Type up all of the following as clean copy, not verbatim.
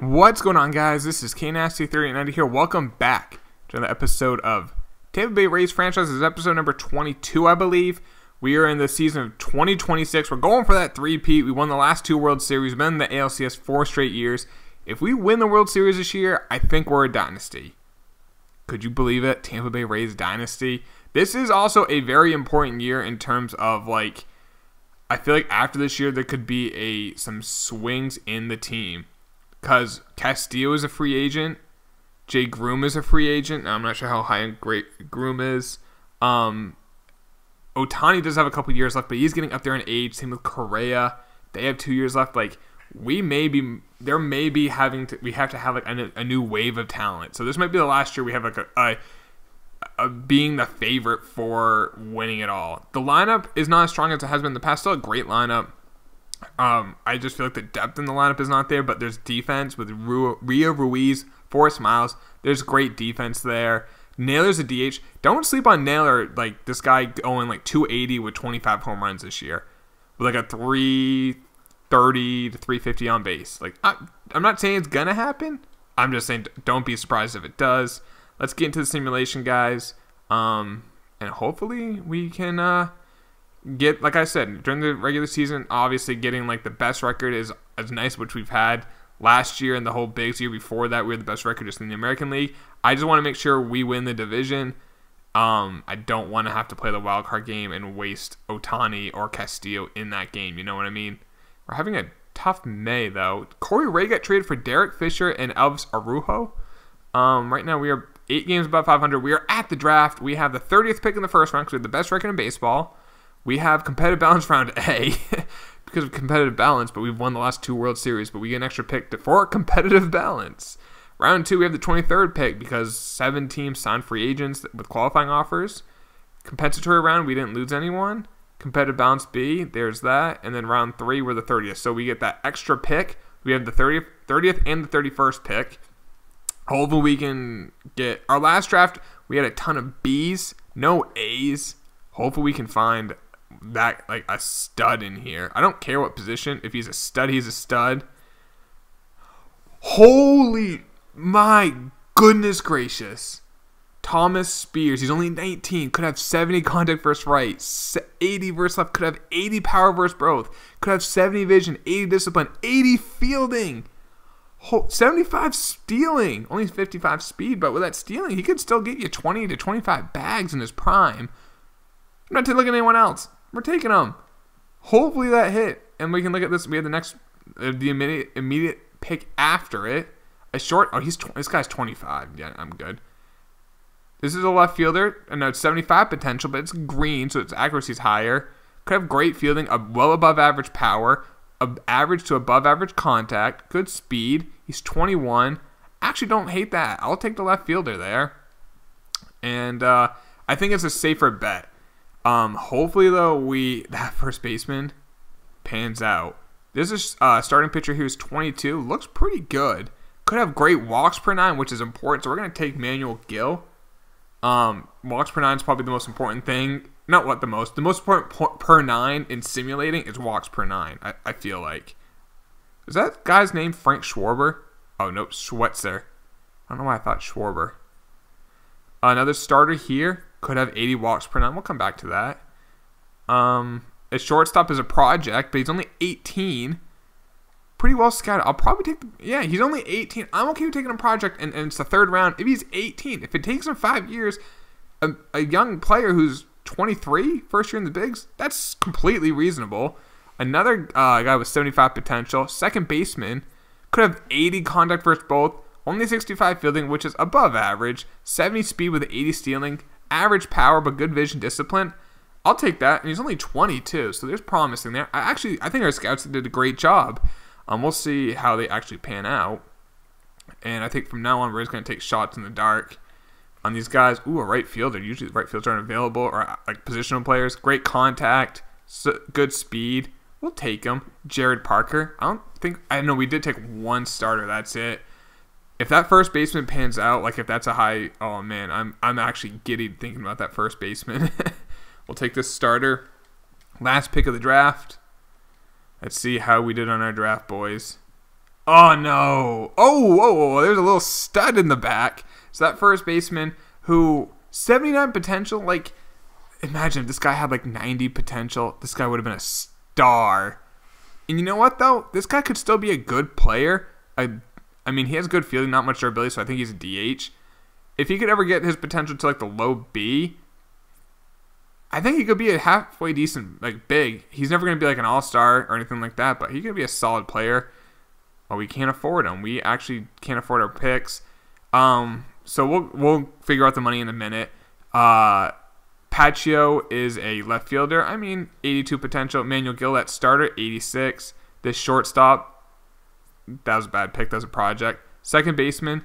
What's going on, guys? This is KNasty3090 here. Welcome back to another episode of Tampa Bay Rays franchise. This is episode number 22, I believe. We are in the season of 2026. We're going for that three-peat. We won the last two World Series. We've been in the ALCS 4 straight years. If we win the World Series this year, I think we're a dynasty. Could you believe it? Tampa Bay Rays dynasty. This is also a very important year in terms of, like, I feel like after this year there could be some swings in the team. Because Castillo is a free agent. Jay Groom is a free agent. I'm not sure how high and great Groom is. Ohtani does have a couple years left, but he's getting up there in age. Same with Correa. They have 2 years left. Like, we have to have like a new wave of talent. So this might be the last year we have like a being the favorite for winning it all. The lineup is not as strong as it has been in the past. Still a great lineup. I just feel like the depth in the lineup is not there, but there's defense with Rio Ruiz, Forrest Miles. There's great defense there. Naylor's a DH. Don't sleep on Naylor. Like, this guy going like 280 with 25 home runs this year, with like a 330 to 350 on base. Like, I'm not saying it's gonna happen. I'm just saying don't be surprised if it does. Let's get into the simulation, guys. And hopefully we can get, like I said, during the regular season, obviously getting like the best record is nice, which we've had last year and the whole bigs year before that. We were the best record just in the American League. I just want to make sure we win the division. I don't want to have to play the wild card game and waste Ohtani or Castillo in that game. You know what I mean? We're having a tough May, though. Corey Ray got traded for Derek Fisher and Elvis Araujo. Right now we are 8 games above 500. We are at the draft. We have the 30th pick in the first round because we have the best record in baseball. We have competitive balance round A because of competitive balance, but we've won the last 2 World Series, but we get an extra pick for competitive balance. Round 2, we have the 23rd pick because 7 teams signed free agents with qualifying offers. Compensatory round, we didn't lose anyone. Competitive balance B, there's that. And then round 3, we're the 30th. So we get that extra pick. We have the 30th and the 31st pick. Hopefully we can get our last draft. We had a ton of Bs, no As. Hopefully we can find that, like, a stud in here. I don't care what position. If he's a stud, he's a stud. Holy, my goodness gracious. Thomas Spears, he's only 19, could have 70 contact versus right, 80 versus left, could have 80 power versus both, could have 70 vision, 80 discipline, 80 fielding, 75 stealing, only 55 speed, but with that stealing, he could still get you 20 to 25 bags in his prime. I'm not looking at anyone else. We're taking them. Hopefully that hit, and we can look at this. We have the next, the immediate pick after it. A short. Oh, this guy's 25. Yeah, I'm good. This is a left fielder. I know it's 75 potential, but it's green, so its accuracy is higher. Could have great fielding, a well above average power, average to above average contact, good speed. He's 21. Actually, don't hate that. I'll take the left fielder there, and I think it's a safer bet. Hopefully though that first baseman pans out. This is starting pitcher here who's 22. Looks pretty good. Could have great walks per 9, which is important. So we're gonna take Manuel Gill. Walks per 9 is probably the most important thing. Not what the most important per 9 in simulating is walks per 9. I feel like. Is that guy's name Frank Schwarber? Oh nope, Schweitzer. I don't know why I thought Schwarber. Another starter here. Could have 80 walks per 9. We'll come back to that. A shortstop is a project, but he's only 18. Pretty well scouted. I'll probably take yeah, he's only 18. I'm okay with taking a project, and it's the 3rd round. If he's 18, if it takes him 5 years, a young player who's 23, first year in the bigs, that's completely reasonable. Another guy with 75 potential, second baseman, could have 80 contact versus both, only 65 fielding, which is above average, 70 speed with 80 stealing, average power but good vision discipline. I'll take that, and he's only 22, so there's promising there. I think our scouts did a great job. We'll see how they actually pan out, and I think from now on we're just going to take shots in the dark on these guys. Ooh, a right fielder. Usually the right fielders aren't available, or like positional players. Great contact, good speed. We'll take him. Jared Parker. I know we did take one starter. That's it. If that first baseman pans out, like if that's a high, oh man, I'm actually giddy thinking about that first baseman. We'll take this starter. Last pick of the draft. Let's see how we did on our draft, boys. Oh, no. Oh, whoa, whoa, there's a little stud in the back. So that first baseman who, 79 potential, like, imagine if this guy had like 90 potential. This guy would have been a star. And you know what, though? This guy could still be a good player. I mean, he has good fielding, not much durability, so I think he's a DH. If he could ever get his potential to like the low B, I think he could be a halfway decent, like big. He's never going to be like an all-star or anything like that, but he could be a solid player. Well, we can't afford him. We actually can't afford our picks. So we'll figure out the money in a minute. Paccio is a left fielder. I mean, 82 potential. Manuel Gillette starter, 86. This shortstop, that was a bad pick. That was a project. Second baseman,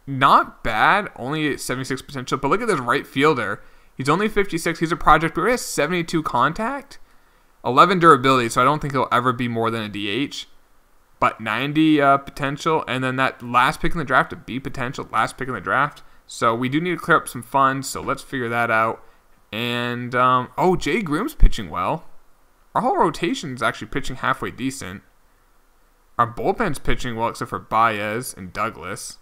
not bad. Only 76 potential. But look at this right fielder. He's only 56. He's a project, but he has 72 contact, 11 durability, so I don't think he'll ever be more than a DH. But 90 potential, and then that last pick in the draft, a B potential, last pick in the draft. So we do need to clear up some funds, so let's figure that out. And, Jay Groom's pitching well. Our whole rotation is actually pitching halfway decent. Our bullpen's pitching well, except for Baez and Douglas.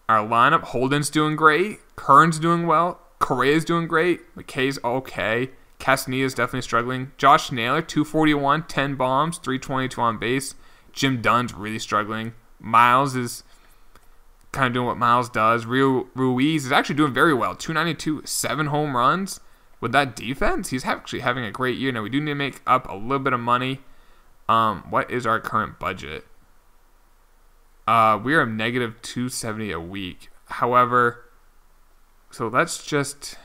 Our lineup, Holden's doing great. Kern's doing well. Correa's doing great. McKay's okay. Castaneda's definitely struggling. Josh Naylor, 241, 10 bombs, 322 on base. Jim Dunn's really struggling. Miles is kind of doing what Miles does. Ruiz is actually doing very well. 292, 7 home runs. With that defense, he's actually having a great year. Now, we do need to make up a little bit of money. What is our current budget? We are negative 270 a week. However, so let's just,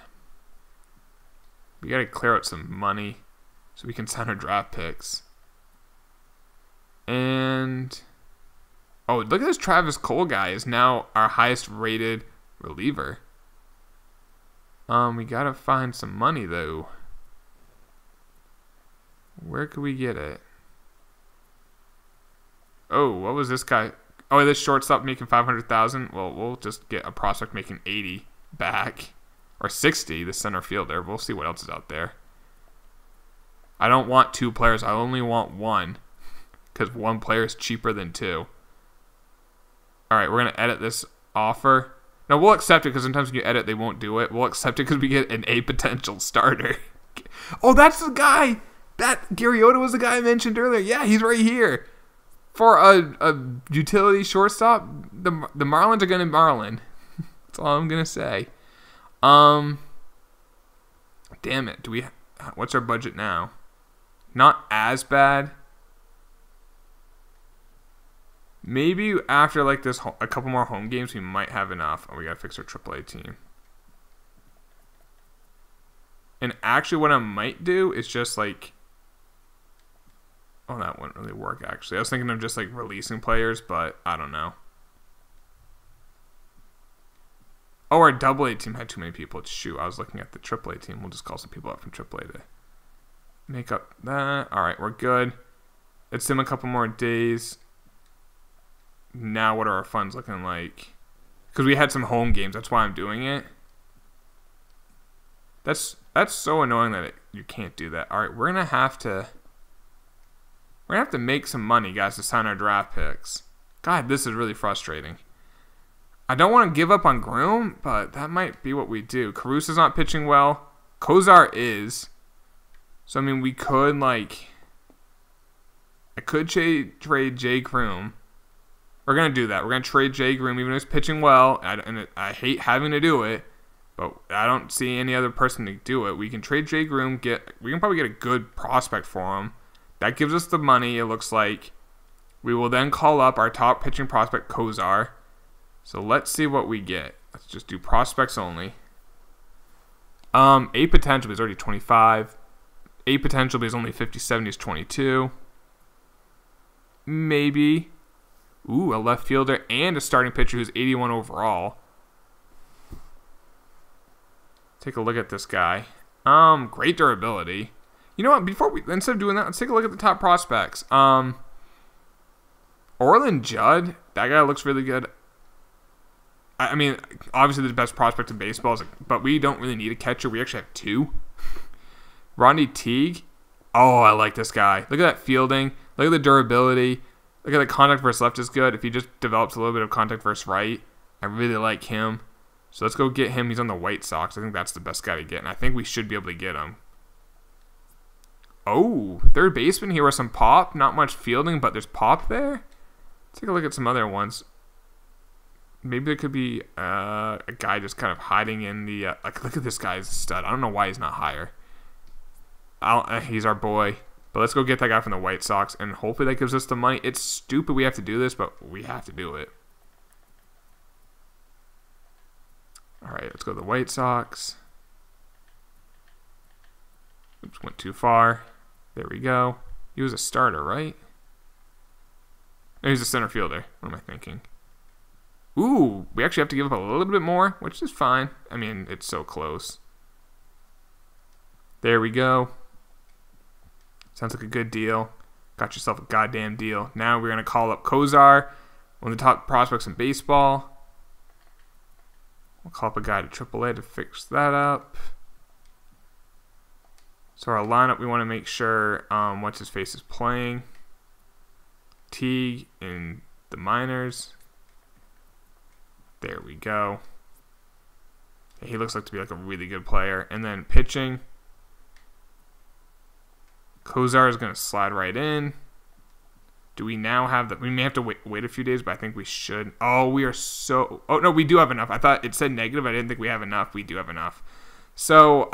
we got to clear out some money so we can sign our draft picks. And, look at this Travis Cole guy is now our highest rated reliever. We got to find some money though. Where could we get it? Oh, what was this guy? Oh, this shortstop making 500,000. Well, we'll just get a prospect making 80 back, or 60. The center fielder. We'll see what else is out there. I don't want 2 players. I only want 1, because 1 player is cheaper than 2. All right, we're gonna edit this offer. No, we'll accept it because sometimes when you edit, they won't do it. We'll accept it because we get an A potential starter. Oh, that's the guy. That Garriota was the guy I mentioned earlier. Yeah, he's right here. For a utility shortstop, the Marlins are going to Marlin. That's all I'm going to say. Damn it. What's our budget now? Not as bad. Maybe after like this a couple more home games, we might have enough. Oh, we got to fix our AAA team. And actually what I might do is just like, that wouldn't really work, actually. I was thinking of just, like, releasing players, but I don't know. Oh, our AA team had too many people. Shoot, I was looking at the AAA team. We'll just call some people up from AAA to make up that. All right, we're good. Let's sim a couple more days. Now what are our funds looking like? Because we had some home games. That's why I'm doing it. That's so annoying that you can't do that. All right, we're going to have to make some money, guys, to sign our draft picks. God, this is really frustrating. I don't want to give up on Groom, but that might be what we do. Caruso's not pitching well. Kozar is. So, I mean, we could, like, I could trade Jay Groom. We're going to do that. We're going to trade Jay Groom, even though he's pitching well. I hate having to do it, but I don't see any other person to do it. We can trade Jay Groom. We can probably get a good prospect for him. That gives us the money, it looks like. We will then call up our top pitching prospect, Kozar. So let's see what we get. Let's just do prospects only. A potential is already 25. A potential is only 57. He's 22. Maybe. Ooh, a left fielder and a starting pitcher who's 81 overall. Take a look at this guy. Great durability. You know what? Instead of doing that, let's take a look at the top prospects. Orlin Judd, that guy looks really good. I mean, obviously the best prospect in baseball, but we don't really need a catcher. We actually have 2. Rodney Teague. Oh, I like this guy. Look at that fielding. Look at the durability. Look at the contact versus left is good. If he just develops a little bit of contact versus right, I really like him. So let's go get him. He's on the White Sox. I think that's the best guy to get, and I think we should be able to get him. Oh, third baseman. Here was some pop. Not much fielding, but there's pop there. Let's take a look at some other ones. Maybe there could be a guy just kind of hiding in the... like, look at this guy's stud. I don't know why he's not higher. He's our boy. But let's go get that guy from the White Sox, and hopefully that gives us the money. It's stupid we have to do this, but we have to do it. All right, let's go to the White Sox. Oops, went too far. There we go. He was a starter, right? No, he's a center fielder. What am I thinking? Ooh, we actually have to give up a little bit more, which is fine. I mean, it's so close. There we go. Sounds like a good deal. Got yourself a goddamn deal. Now we're going to call up Kozar, one of the top prospects in baseball. We'll call up a guy to AAA to fix that up. So our lineup, we want to make sure what's-his-face is playing. Teague in the minors. There we go. He looks like to be like a really good player. And then pitching. Kozar is going to slide right in. Do we now have we may have to wait a few days, but I think we should. Oh, we are so... Oh, no, we do have enough. I thought it said negative. I didn't think we have enough. We do have enough. So,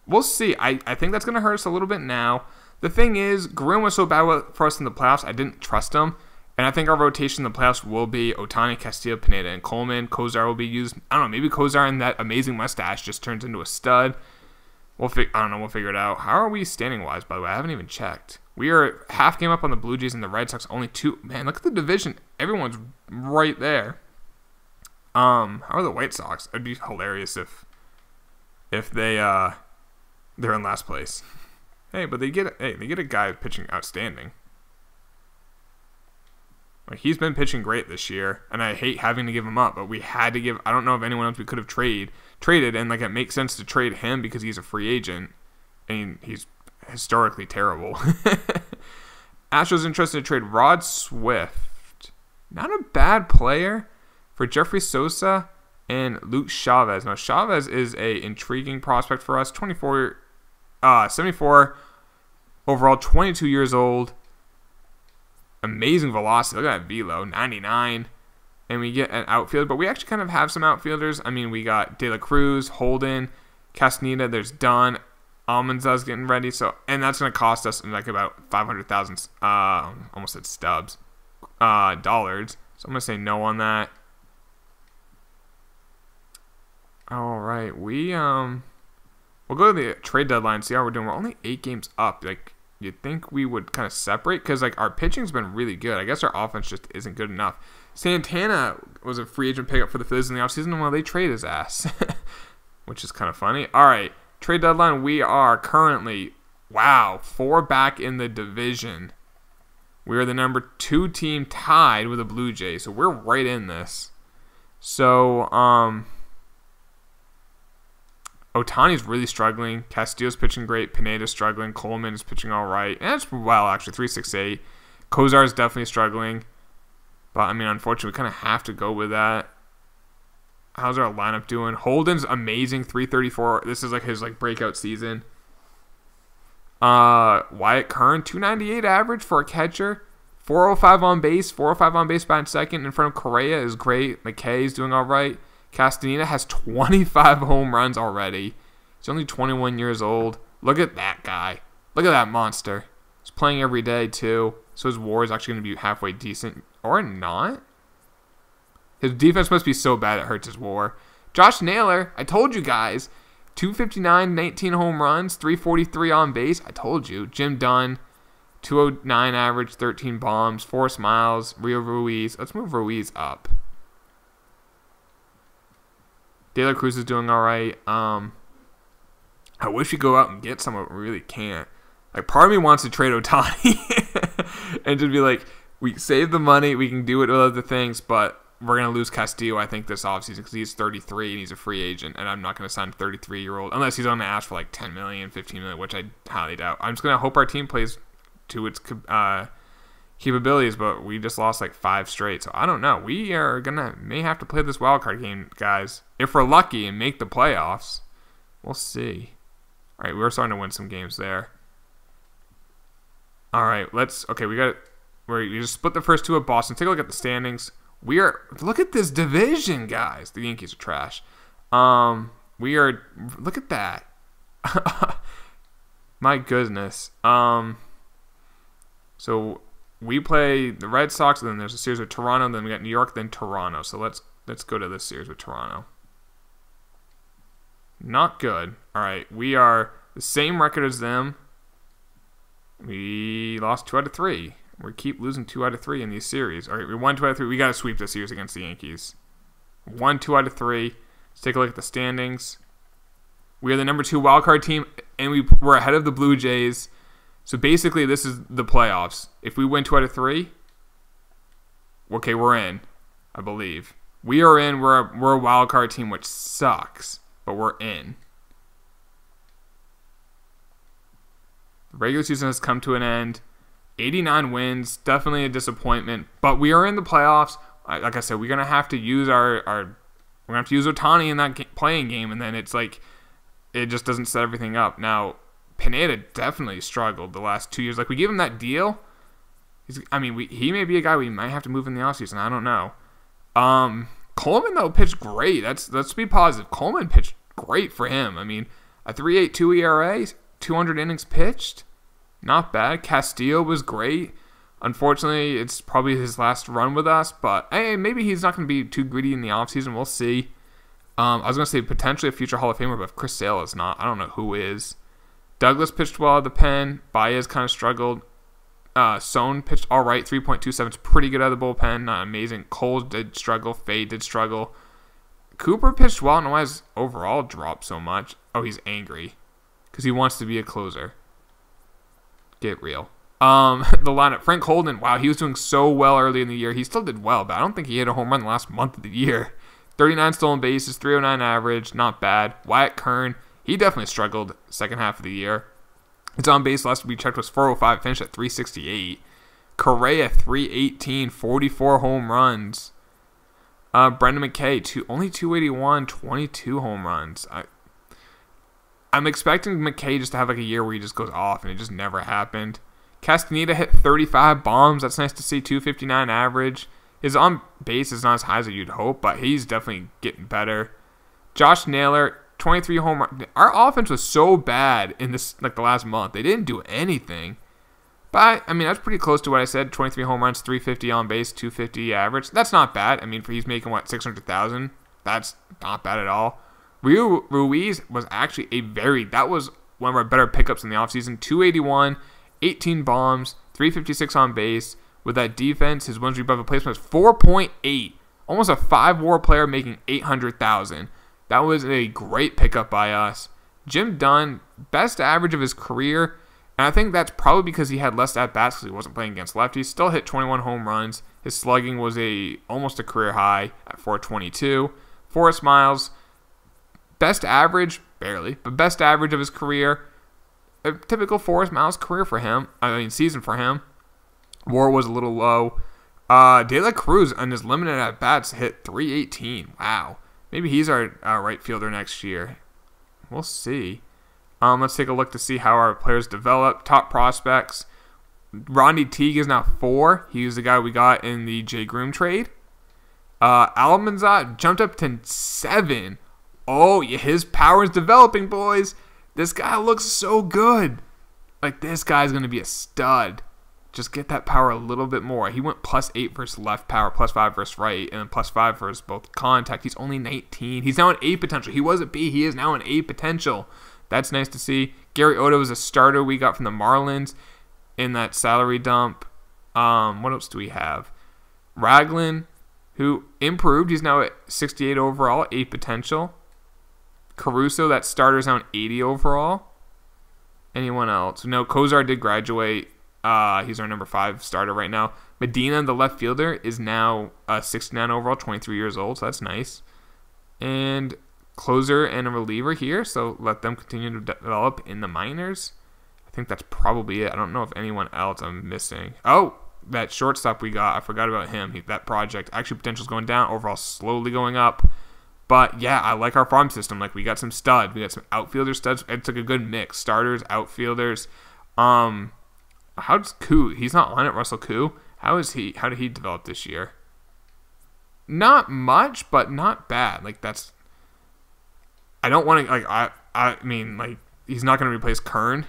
we'll see. I think that's going to hurt us a little bit now. The thing is, Groom was so bad for us in the playoffs, I didn't trust him. And I think our rotation in the playoffs will be Ohtani, Castillo, Pineda, and Coleman. Kozar will be used. I don't know. Maybe Kozar and that amazing mustache just turns into a stud. I don't know. We'll figure it out. How are we standing-wise, by the way? I haven't even checked. We are half game up on the Blue Jays and the Red Sox. Only 2. Man, look at the division. Everyone's right there. How are the White Sox? It'd be hilarious if they're in last place. Hey, but they get a guy pitching outstanding. Like, he's been pitching great this year, and I hate having to give him up, but we had to give... I don't know of anyone else we could have traded, and like it makes sense to trade him because he's a free agent, and he's historically terrible. Astros interested to trade Rod Swift. Not a bad player for Jeffrey Sosa and Luke Chavez. Now, Chavez is a intriguing prospect for us. 74 overall, 22 years old. Amazing velocity. Look at that velo, 99. And we get an outfielder, but we actually kind of have some outfielders. I mean, we got De La Cruz, Holden, Castaneda, there's Dunn, Almanza's getting ready. So, and that's going to cost us like about 500,000, almost said stubs, dollars. So I'm going to say no on that. All right, we'll go to the trade deadline, see how we're doing. We're only 8 games up. Like, you'd think we would kind of separate because like our pitching's been really good. I guess our offense just isn't good enough. Santana was a free agent pickup for the Phillies in the offseason, and well, they trade his ass, which is kind of funny. All right, trade deadline. We are currently 4 back in the division. We are the number 2 team tied with the Blue Jays, so we're right in this. So Ohtani's really struggling. Castillo's pitching great. Pineda's struggling. Coleman is pitching all right. And that's actually 3.68. Kozar is definitely struggling. But, I mean, unfortunately, we kind of have to go with that. How's our lineup doing? Holden's amazing, 334. This is like his breakout season. Wyatt Kern, 298 average for a catcher. 405 on base. 405 on base batting second. In front of Correa is great. McKay's doing all right. Castaneda has 25 home runs already. He's only 21 years old. Look at that guy. Look at that monster. He's playing every day, too. So his WAR is actually going to be halfway decent. Or not. His defense must be so bad it hurts his WAR. Josh Naylor, I told you guys. 259, 19 home runs, 343 on base. I told you. Jim Dunn, 209 average, 13 bombs, Forrest Miles, Rio Ruiz. Let's move Ruiz up. De La Cruz is doing all right. I wish we go out and get someone, but we really can't. Like, part of me wants to trade Ohtani and just be like, we save the money, we can do it with other things, but we're going to lose Castillo, I think, this offseason because he's 33 and he's a free agent, and I'm not going to sign a 33-year-old unless he's on the ask for like $10 million, $15 million, which I highly doubt. I'm just going to hope our team plays to its capabilities, but we just lost like 5 straight. So I don't know. We are may have to play this wild card game, guys. If we're lucky and make the playoffs, we'll see. All right, we're starting to win some games there. All right, we just split the first 2 at Boston. Take a look at the standings. Look at this division, guys. The Yankees are trash. Look at that. My goodness. So we play the Red Sox, and then there's a series with Toronto, then we got New York, then Toronto. So let's go to this series with Toronto. Not good. All right, we are the same record as them. We lost 2 out of 3. We keep losing 2 out of 3 in these series. All right, we won 2 out of 3. We got to sweep this series against the Yankees. 2 out of 3. Let's take a look at the standings. We are the number 2 wildcard team, and we're ahead of the Blue Jays. So basically, this is the playoffs. If we win 2 out of 3, okay, we're in, I believe. We are in. We're a wildcard team, which sucks, but we're in. The regular season has come to an end. 89 wins, definitely a disappointment, but we are in the playoffs. Like I said, we're gonna have to use we're gonna have to use Ohtani in that playing game, and then it's like it just doesn't set everything up. Now, Pineda definitely struggled the last 2 years. Like, we gave him that deal. He may be a guy we might have to move in the offseason. I don't know. Coleman, though, pitched great. Let's be positive. Coleman pitched great for him. A 3.82 ERA, 200 innings pitched. Not bad. Castillo was great. Unfortunately, it's probably his last run with us, but hey, maybe he's not going to be too greedy in the offseason. We'll see. I was going to say potentially a future Hall of Famer, but if Chris Sale is not, I don't know who is. Douglas pitched well at the pen. Baez kind of struggled. Sohn pitched all right. 3.27. It's pretty good out of the bullpen. Not amazing. Cole did struggle. Faye did struggle. Cooper pitched well. I don't know why his overall dropped so much. Oh, he's angry because he wants to be a closer. Get real. The lineup. Frank Holden, wow, he was doing so well early in the year. He still did well, but I don't think he hit a home run the last month of the year. 39 stolen bases, 309 average, not bad. Wyatt Kern, he definitely struggled second half of the year. His on base last we checked was 405, finished at 368. Correa, 318, 44 home runs. Brendan McKay, only 281, 22 home runs. I'm expecting McKay just to have like a year where he just goes off, and it just never happened. Castaneda hit 35 bombs. That's nice to see. 259 average. His on base is not as high as you'd hope, but he's definitely getting better. Josh Naylor, 23 home runs. Our offense was so bad in this the last month. They didn't do anything. But that's pretty close to what I said. 23 home runs, 350 on base, 250 average. That's not bad. He's making what, 600,000. That's not bad at all. Rio Ruiz was actually that was one of our better pickups in the offseason. 281, 18 bombs, 356 on base. With that defense, his wins above replacement was 4.8. Almost a 5-WAR player making 800,000. That was a great pickup by us. Jim Dunn, best average of his career. And I think that's probably because he had less at-bats because he wasn't playing against lefties. Still hit 21 home runs. His slugging was almost a career high at 422. Forrest Miles, best average, barely, but best average of his career. A typical Forrest Miles career for him. Season for him. WAR was a little low. De La Cruz on his limited at-bats hit 318. Wow. Maybe he's our right fielder next year. We'll see. Let's take a look to see how our players develop. Top prospects. Rodney Teague is now 4. He was the guy we got in the Jay Groom trade. Almanzar jumped up to 7. Oh, yeah, his power is developing, boys. This guy looks so good. This guy's going to be a stud. Just get that power a little bit more. He went +8 versus left power, +5 versus right, and then +5 versus both contact. He's only 19. He's now an A potential. He was a B. He is now an A potential. That's nice to see. Gary Oda was a starter we got from the Marlins in that salary dump. What else do we have? Raglan, who improved. He's now at 68 overall, A potential. Caruso, that starter's now an 80 overall. Anyone else? No, Kozar did graduate. He's our number 5 starter right now. Medina, the left fielder, is now 69 overall, 23 years old, so that's nice. And closer and a reliever here, so let them continue to develop in the minors. I think that's probably it. I don't know if anyone else I'm missing. Oh, that shortstop we got, I forgot about him. That project actually potential's going down, overall slowly going up. But yeah, I like our farm system. Like we got some studs, we got some outfielder studs. It's like a good mix, starters, outfielders. How's Koo? He's not on it, Russell Koo. How did he develop this year? Not much, but not bad. Like that's. I don't want to like I mean like he's not going to replace Kern,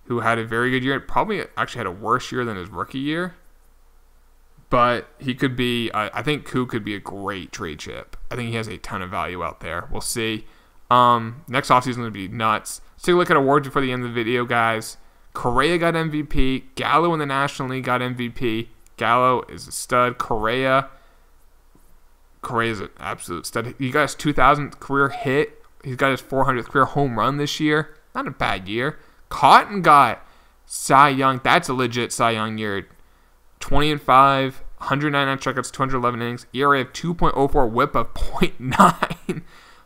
who had a very good year. Probably actually had a worse year than his rookie year. But he could be. I think Koo could be a great trade chip. I think he has a ton of value out there. We'll see. Next offseason is going to be nuts. Let's take a look at awards before the end of the video, guys. Correa got MVP. Gallo in the National League got MVP. Gallo is a stud. Correa's an absolute stud. He got his 2,000th career hit. He's got his 400th career home run this year. Not a bad year. Cotton got Cy Young. That's a legit Cy Young year. 20-5, 199 strikeouts, 211 innings. ERA of 2.04, WHIP of 0.9.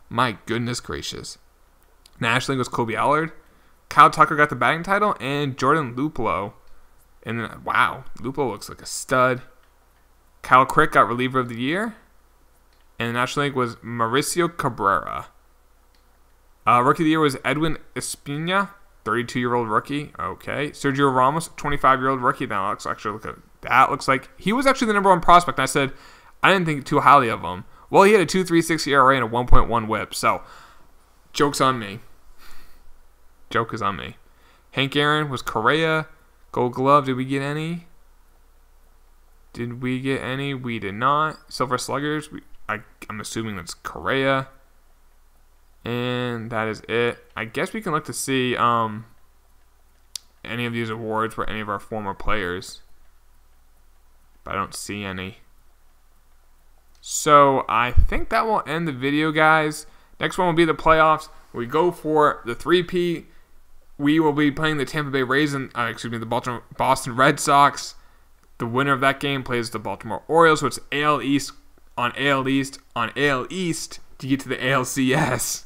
My goodness gracious. National League was Kobe Allard. Kyle Tucker got the batting title, and Jordan Luplow. And then, wow, Luplow looks like a stud. Kyle Crick got reliever of the year. And the National League was Mauricio Cabrera. Rookie of the year was Edwin Espina, 32-year-old rookie. Okay. Sergio Ramos, 25-year-old rookie. That looks like he was actually the number one prospect. And I said I didn't think too highly of him. Well, he had a 2.36 ERA and a 1.1 WHIP. So, joke's on me. Joke is on me. Hank Aaron was Correa. Gold Glove, did we get any? We did not. Silver Sluggers, I'm assuming that's Correa. And that is it. I guess we can look to see any of these awards for any of our former players. But I don't see any. So I think that will end the video, guys. Next one will be the playoffs. We go for the 3P. We will be playing the Tampa Bay Rays and the Boston Red Sox. The winner of that game plays the Baltimore Orioles. So it's AL East on AL East on AL East to get to the ALCS.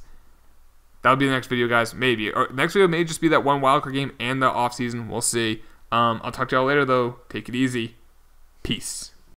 That'll be the next video, guys. Maybe. Or next video may just be that one wildcard game and the offseason. We'll see. I'll talk to y'all later, though. Take it easy. Peace.